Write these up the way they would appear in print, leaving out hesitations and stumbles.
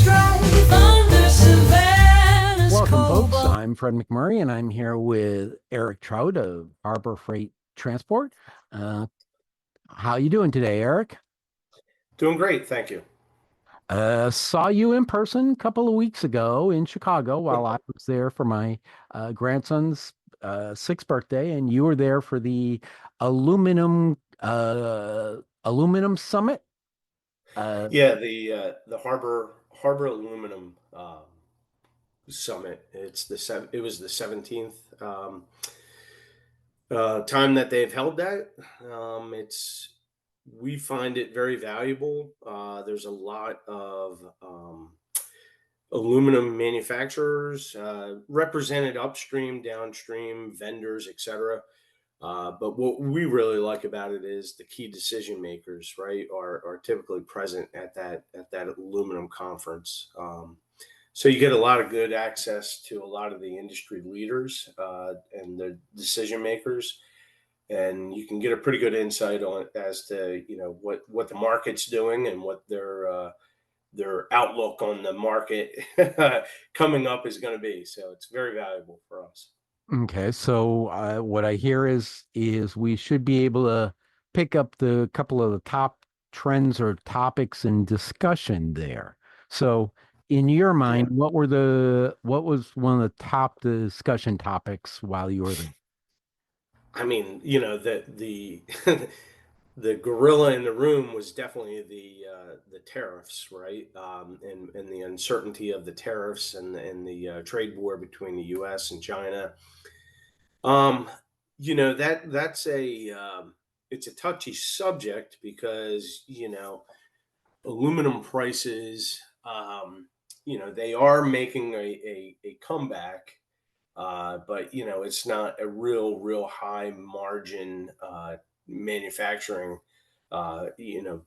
strife under Savannah's Welcome, folks. cobalt. I'm Fred McMurray, and I'm here with Eric Trout of Harbor Freight Transport. How you doing today, Eric? Doing great, thank you. Saw you in person a couple of weeks ago in Chicago while I was there for my grandson's sixth birthday, and you were there for the aluminum aluminum summit. Yeah, the Harbor Aluminum Summit. It was the 17th time that they've held that. It's We find it very valuable. There's a lot of aluminum manufacturers represented upstream, downstream, vendors, etc. But what we really like about it is the key decision makers, right, are typically present at that aluminum conference. So you get a lot of good access to a lot of the industry leaders and the decision makers, and you can get a pretty good insight on as to what the market's doing and what their outlook on the market coming up is going to be. So it's very valuable for us. Okay, so what I hear is we should be able to pick up the couple of the top trends or topics in discussion there. So, in your Yeah. mind, what was one of the top discussion topics while you were there? I mean, the the gorilla in the room was definitely the tariffs, right? And the uncertainty of the tariffs and the trade war between the U.S. and China. Um, that's it's a touchy subject because aluminum prices, they are making a comeback, but it's not a real high margin manufacturing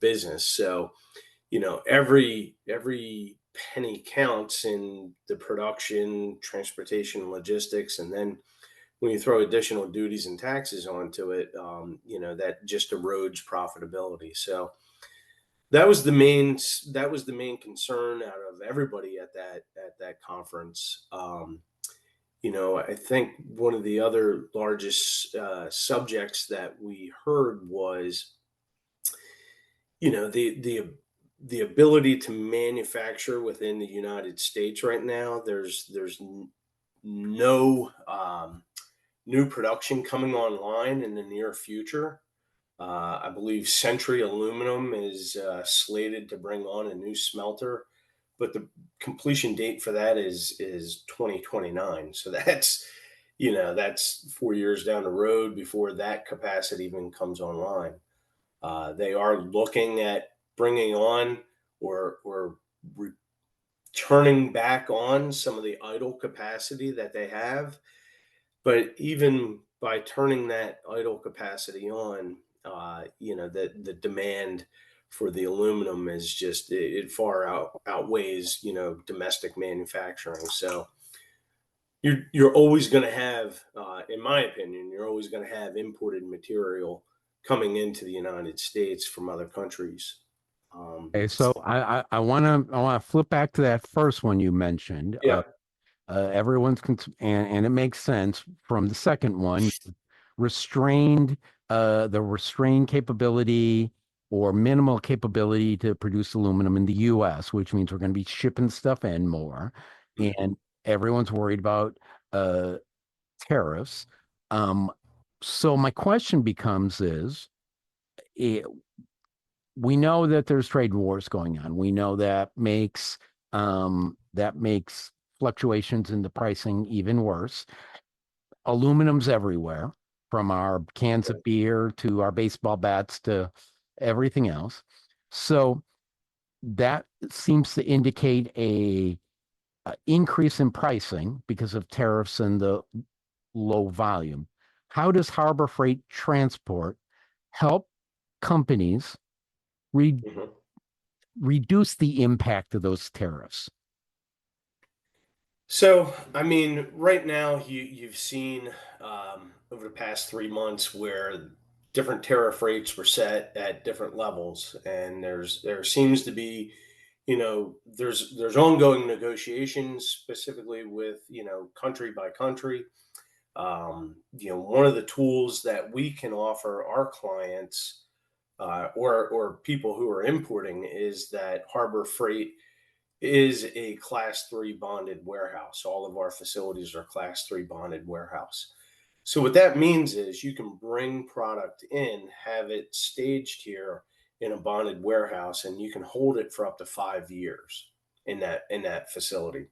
business. So every penny counts in the production, transportation, logistics, and then when you throw additional duties and taxes onto it, that just erodes profitability. So that was the main concern out of everybody at that conference. I think one of the other largest subjects that we heard was, the ability to manufacture within the United States right now. There's no new production coming online in the near future. I believe Century Aluminum is slated to bring on a new smelter, but the completion date for that is 2029. So that's 4 years down the road before that capacity even comes online. They are looking at bringing on or turning back on some of the idle capacity that they have. But even by turning that idle capacity on, the demand for the aluminum is just it far outweighs domestic manufacturing. So you're always going to have, in my opinion, you're always going to have imported material coming into the United States from other countries. Okay, so I want to flip back to that first one you mentioned. Yeah. And it makes sense from the second one, restrained the restrained capability or minimal capability to produce aluminum in the US, which means we're going to be shipping stuff in more, and everyone's worried about uh tariffs. Um, so my question becomes is it, we know that there's trade wars going on. We know that makes fluctuations in the pricing even worse. Aluminum's everywhere, from our cans of beer to our baseball bats to everything else. So that seems to indicate a increase in pricing because of tariffs and the low volume. How does Harbor Freight Transport help companies re- Mhm. reduce the impact of those tariffs? So, I mean, right now you've seen over the past 3 months where different tariff rates were set at different levels, and there seems to be, there's ongoing negotiations specifically with, country by country. One of the tools that we can offer our clients, or people who are importing, is that Harbor Freight is a class 3 bonded warehouse. All of our facilities are class 3 bonded warehouse. So what that means is you can bring product in, have it staged here in a bonded warehouse, and you can hold it for up to 5 years in that facility.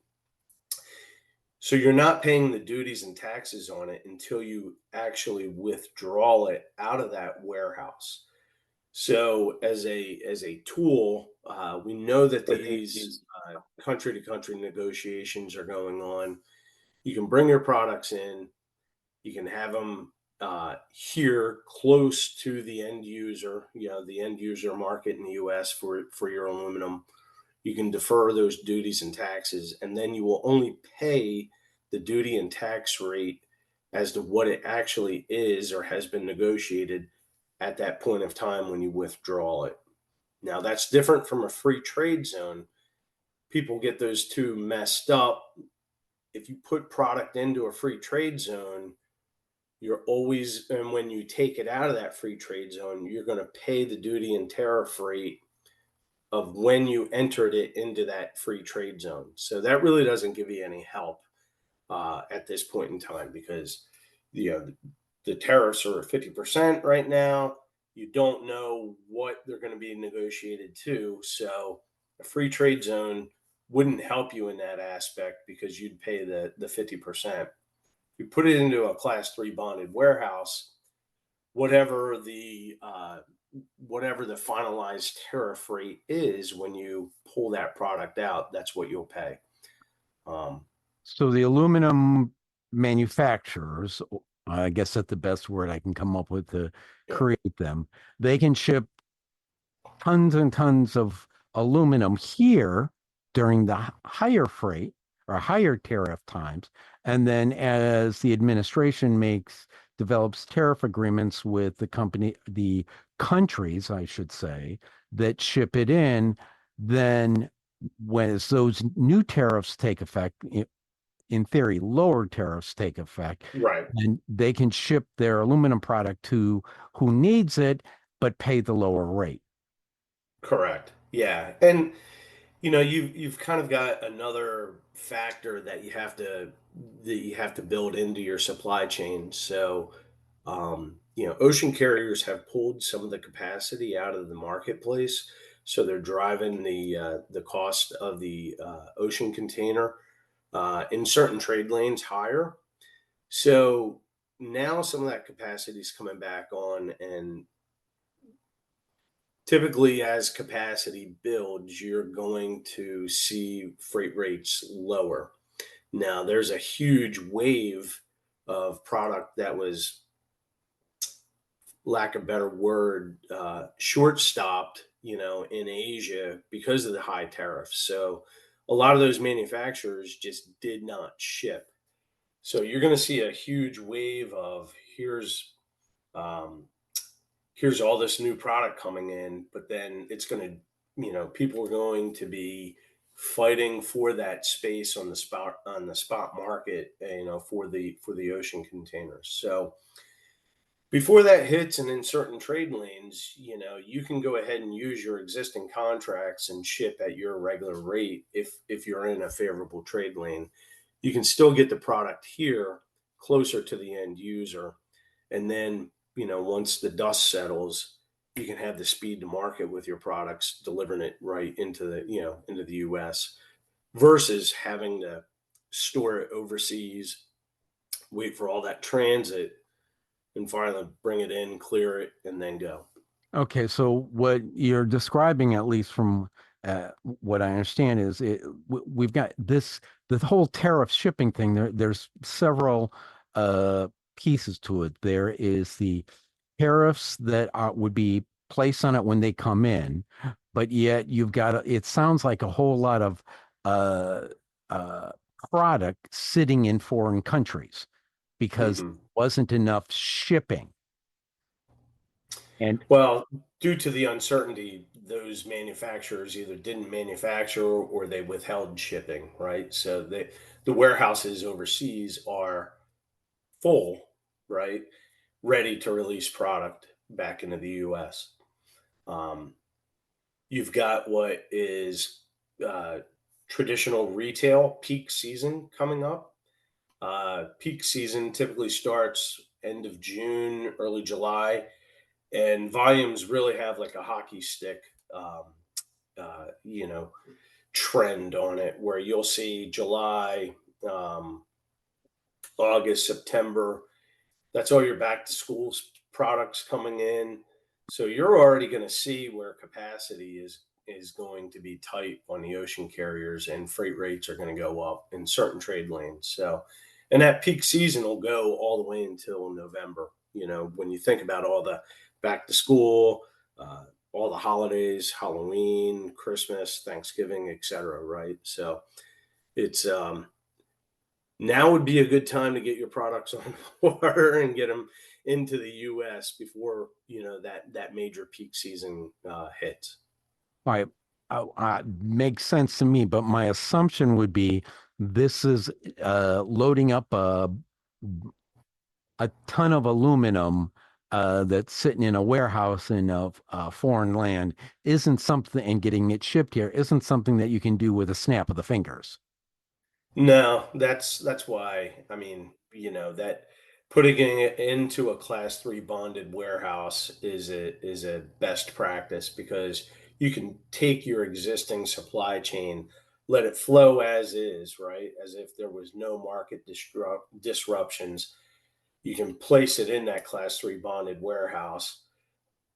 So you're not paying the duties and taxes on it until you actually withdraw it out of that warehouse. So as a tool, we know that these country to country negotiations are going on. You can bring your products in. You can have them here close to the end user, the end user market in the U.S. for your aluminum. You can defer those duties and taxes, and then you will only pay the duty and tax rate as to what it actually is or has been negotiated at that point of time when you withdraw it. Now, that's different from a free trade zone. People get those two messed up. If you put product into a free trade zone, and when you take it out of that free trade zone, you're going to pay the duty and tariff rate of when you entered it into that free trade zone. So that really doesn't give you any help at this point in time, because the tariffs are 50% right now. You don't know what they're going to be negotiated to. So a free trade zone wouldn't help you in that aspect, because you'd pay the 50%. If you put it into a class 3 bonded warehouse, whatever the finalized tariff rate is when you pull that product out, that's what you'll pay. So the aluminum manufacturers, I guess that's the best word I can come up with to create them, they can ship tons and tons of aluminum here during the higher freight or higher tariff times. And then as the administration develops tariff agreements with the countries, I should say, that ship it in, then when those new tariffs take effect, in theory, lower tariffs take effect, Right. and they can ship their aluminum product to who needs it, but pay the lower rate. Correct. Yeah. And you've kind of got another factor that you have to build into your supply chain. So ocean carriers have pulled some of the capacity out of the marketplace, so they're driving the cost of the ocean container in certain trade lanes higher. So now some of that capacity is coming back on, and typically as capacity builds, you're going to see freight rates lower. Now, there's a huge wave of product that was, lack of a better word, short stopped, in Asia because of the high tariffs. So a lot of those manufacturers just did not ship. So you're going to see a huge wave of um, here's all this new product coming in, but then it's going to, people are going to be fighting for that space on the spot market, for the ocean containers. So before that hits, and in certain trade lanes, you can go ahead and use your existing contracts and ship at your regular rate. If you're in a favorable trade lane, you can still get the product here closer to the end user. And then, once the dust settles, you can have the speed to market with your products, delivering it right into the US, versus having to store it overseas, wait for all that transit, and finally bring it in, clear it, and then go. Okay, so what you're describing, at least from what I understand, is we've got the whole tariff shipping thing. There's several pieces to it. There is the tariffs that would be placed on it when they come in, but yet you've got it sounds like a whole lot of uh, uh, product sitting in foreign countries because Mhm. there wasn't enough shipping. And Well, due to the uncertainty those manufacturers either didn't manufacture or they withheld shipping, right? So the warehouses overseas are full, right? Ready to release product back into the US. Um, you've got what is uh, traditional retail peak season coming up. Peak season typically starts end of June, early July, and volumes really have like a hockey stick, um, you know, trend on it where you'll see July, um, August, September. That's all your back to school products coming in. So you're already going to see where capacity is going to be tight on the ocean carriers, and freight rates are going to go up in certain trade lanes. So, and that peak season will go all the way until November. You know, when you think about all the back to school, all the holidays, Halloween, Christmas, Thanksgiving, etc. Right? So it's now would be a good time to get your products on water and get them into the U.S. before that major peak season hits. All right. Makes sense to me, but my assumption would be this is loading up a ton of aluminum that's sitting in a warehouse in a foreign land isn't something, and getting it shipped here isn't something that you can do with a snap of the fingers. No, that's why. I mean, that putting it into a class 3 bonded warehouse is a best practice because you can take your existing supply chain, let it flow as is, right? As if there was no market disruptions. You can place it in that class 3 bonded warehouse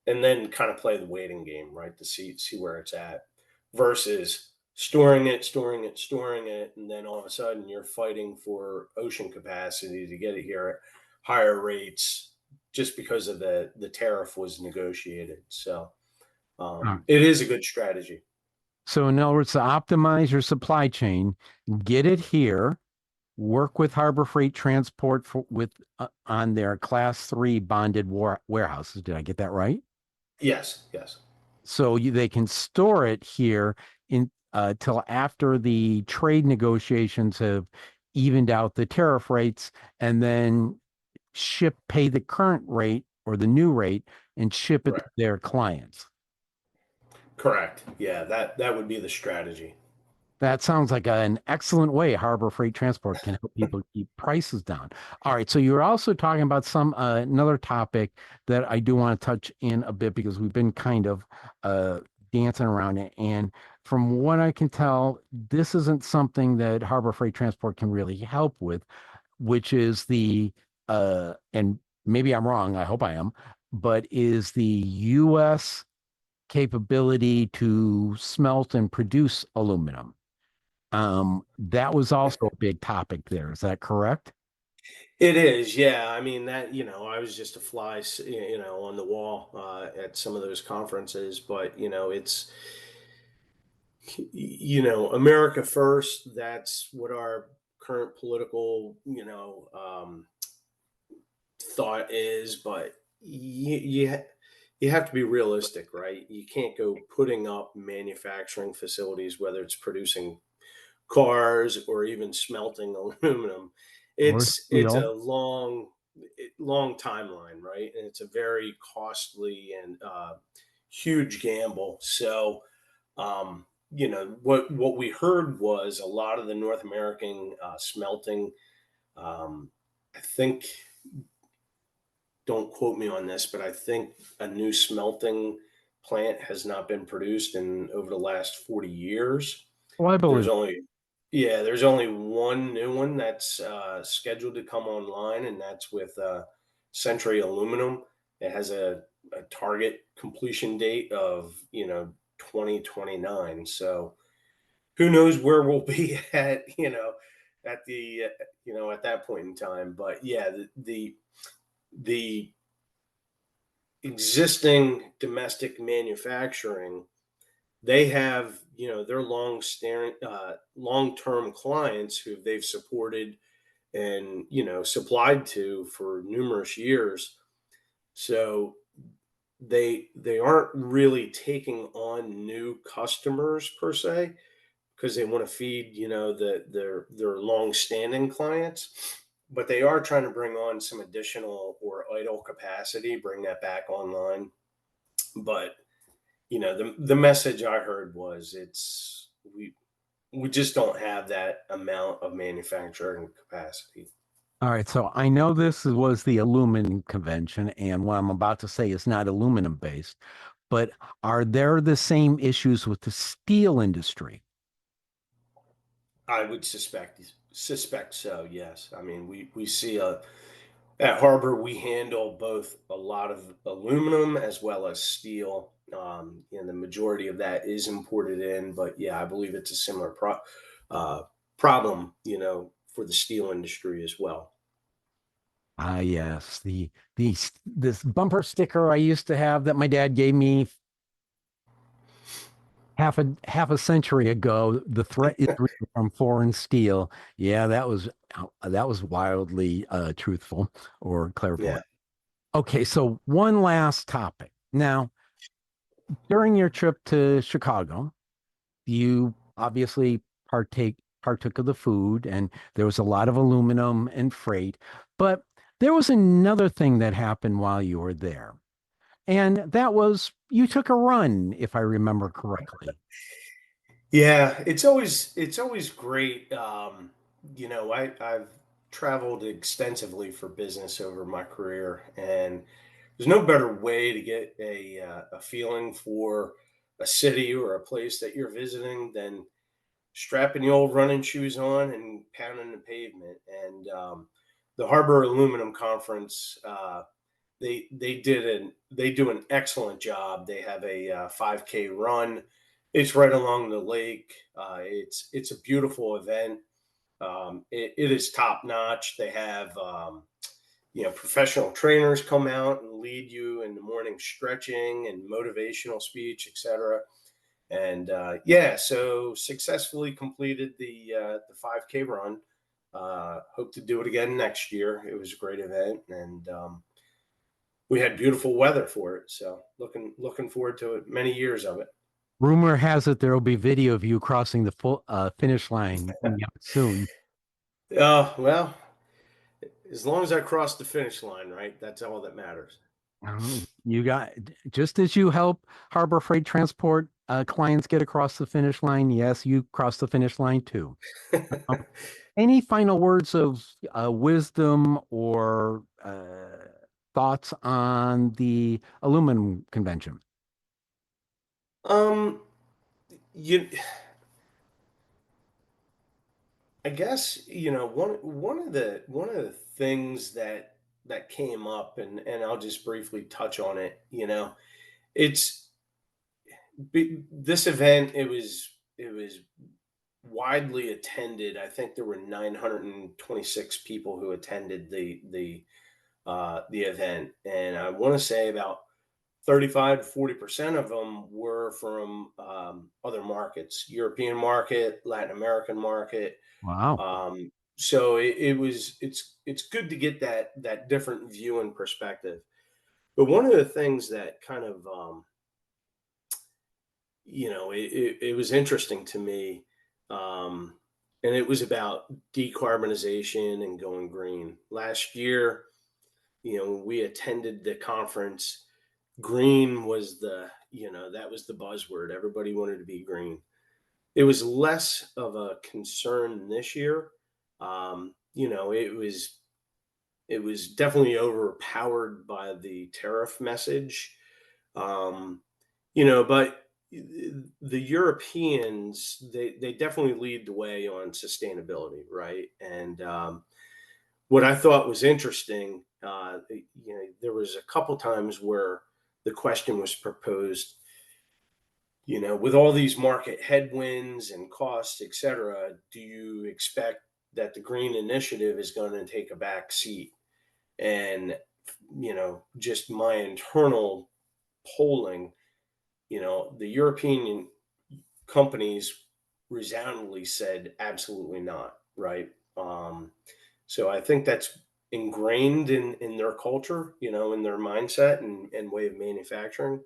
and then kind of play the waiting game, right? To see where it's at versus storing it, and then all of a sudden you're fighting for ocean capacity to get it here at higher rates just because of the tariff was negotiated. So Huh. it is a good strategy. So in other words, to optimize your supply chain, get it here, work with Harbor Freight Transport on their class 3 bonded warehouses. Did I get that right? Yes, yes, So they can store it here in till after the trade negotiations have evened out the tariff rates, and then pay the current rate or the new rate and ship it to correct, their clients. correct. Yeah, that would be the strategy. That sounds like an excellent way Harbor Freight Transport can help people keep prices down. All right, so you're also talking about some another topic that I do want to touch in a bit because we've been kind of dancing around it. And from what I can tell, this isn't something that Harbor Freight Transport can really help with, which is and maybe I'm wrong, I hope I am, but is the US capability to smelt and produce aluminum. That was also a big topic there. Is that correct? It is, yeah. I mean that I was just a fly, on the wall at some of those conferences, but it's America first. That's what our current political thought is, but you have to be realistic, right? You can't go putting up manufacturing facilities, whether it's producing cars or even smelting aluminum. Or It's a steel? long timeline, right? And it's a very costly and huge gamble. So, what we heard was a lot of the North American smelting. I think, don't quote me on this, but I think a new smelting plant has not been produced in over the last 40 years. Well, I There's believe it. only Yeah, there's only one new one that's scheduled to come online, and that's with Century Aluminum. It has a target completion date of 2029. So who knows where we'll be at at the at that point in time. But yeah, the existing domestic manufacturing, they have their long-term clients who they've supported and supplied to for numerous years. So they aren't really taking on new customers per se because they want to feed their long standing clients, but they are trying to bring on some additional or idle capacity, bring that back online. But the message I heard was we just don't have that amount of manufacturing capacity. All right, so I know was the aluminum convention, and what I'm about to say is not aluminum based, but are there the same issues with the steel industry? I would suspect so. Yes, I mean we see at Harbor we handle both a lot of aluminum as well as steel. And the majority of that is imported in, but yeah, I believe it's a similar uh, problem, for the steel industry as well. Ah, yes, this bumper sticker I used to have that my dad gave me half a century ago. The threat is real from foreign steel. Yeah, that was wildly truthful or Yeah. clairvoyant. Okay, so one last topic. Now, during your trip to Chicago, you obviously partook of the food, and there was a lot of aluminum and freight. But there was another thing that happened while you were there, and that was you took a run, if I remember correctly. Yeah, it's always great. I've traveled extensively for business over my career, and there's no better way to get a feeling for a city or a place that you're visiting than strapping the old running shoes on and pounding the pavement. And the Harbor Aluminum Conference, they do an excellent job. They have a 5K run. It's right along the lake. It's a beautiful event. It is top notch. They have professional trainers come out and lead you in the morning stretching and motivational speech, etc. And yeah, so successfully completed the 5K run. Hope to do it again next year. It was a great event, and we had beautiful weather for it. So looking forward to it. Many years of it. Rumor has it there will be video of you crossing the full finish line coming up soon. Well, as long as I cross the finish line, right? That's all that matters. You got just as you help Harbor Freight Transport clients get across the finish line. Yes, you cross the finish line too. Um, any final words of wisdom or thoughts on the aluminum convention? um, you, I guess one of the things that came up, and I'll just briefly touch on it. It's this event. It was widely attended. I think there were 926 people who attended the event, and I want to say about 35 to 40% of them were from other markets, European market, Latin American market. Wow. So it's good to get that different view and perspective. But one of the things that kind of it was interesting to me, um, and it was about decarbonization and going green. Last year, when we attended the conference, green was that was the buzzword. Everybody wanted to be green. It was less of a concern this year. It was definitely overpowered by the tariff message. Um, but the Europeans, they definitely lead the way on sustainability, right? And what I thought was interesting, there was a couple times where the question was proposed, with all these market headwinds and costs, et cetera, do you expect that the green initiative is going to take a back seat? And, just my internal polling, the European companies resoundingly said absolutely not, right? So I think that's ingrained in their culture, in their mindset and way of manufacturing.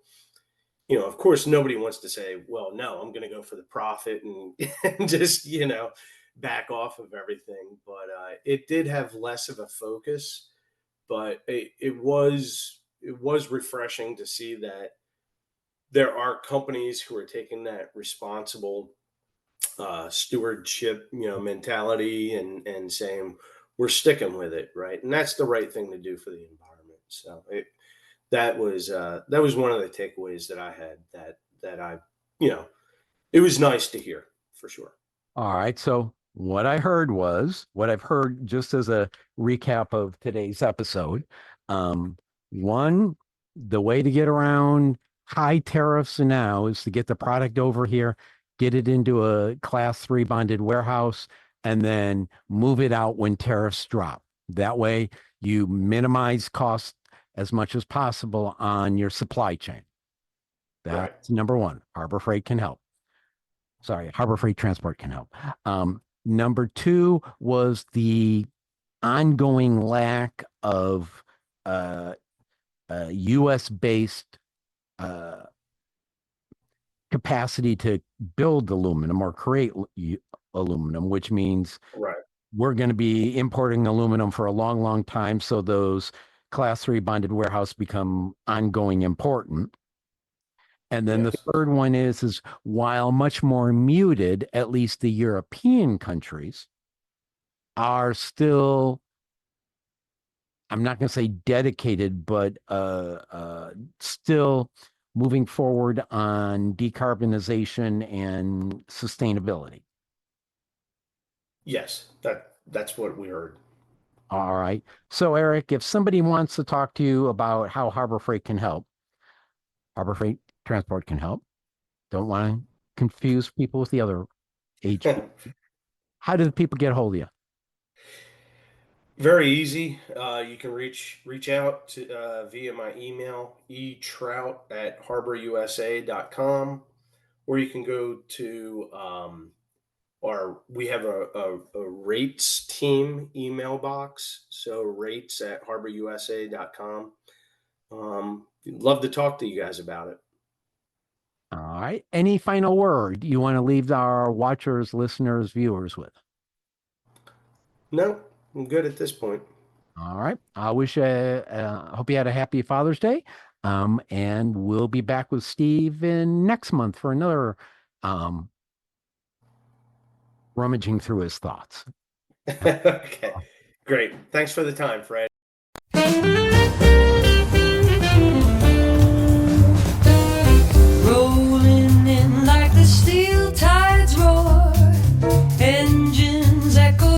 Of course, nobody wants to say, well, no, I'm going to go for the profit and, and just, back off of everything. But it did have less of a focus, but it was refreshing to see that there are companies who are taking that responsible stewardship, mentality and saying we're sticking with it, right? And that's the right thing to do for the environment. So that was one of the takeaways that I had that I, you know, it was nice to hear for sure. All right. So what I've heard just as a recap of today's episode. Um, one, the way to get around high tariffs now is to get the product over here, get it into a class 3 bonded warehouse, and then move it out when tariffs drop. That way you minimize costs as much as possible on your supply chain. Right. That's number one. Harbor Freight can help. Sorry, Harbor Freight Transport can help. Number two was the ongoing lack of US based uh, capacity to build aluminum or create aluminum, which means Right. we're going to be importing aluminum for a long, long time. So those class 3 bonded warehouse become ongoing important. And then the Yes. third one is while much more muted, at least the European countries are still, I'm not going to say dedicated, but still moving forward on decarbonization and sustainability. Yes. That's what we heard. All right. So, Eric, if somebody wants to talk to you about how Harbor Freight can help, Harbor Freight Transport can help. Don't want to confuse people with the other HB. How do the people get a hold of you? Very easy. You can reach out to via my email, etrout@harborusa.com, or you can go to we have a rates team email box. So rates@harborusa.com. Love to talk to you guys about it. All right. Any final word you want to leave our watchers, listeners, viewers with? No, I'm good at this point. All right. I wish, hope you had a happy Father's Day. And we'll be back with Steve in next month for another rummaging through his thoughts. Okay, great. Thanks for the time, Fred.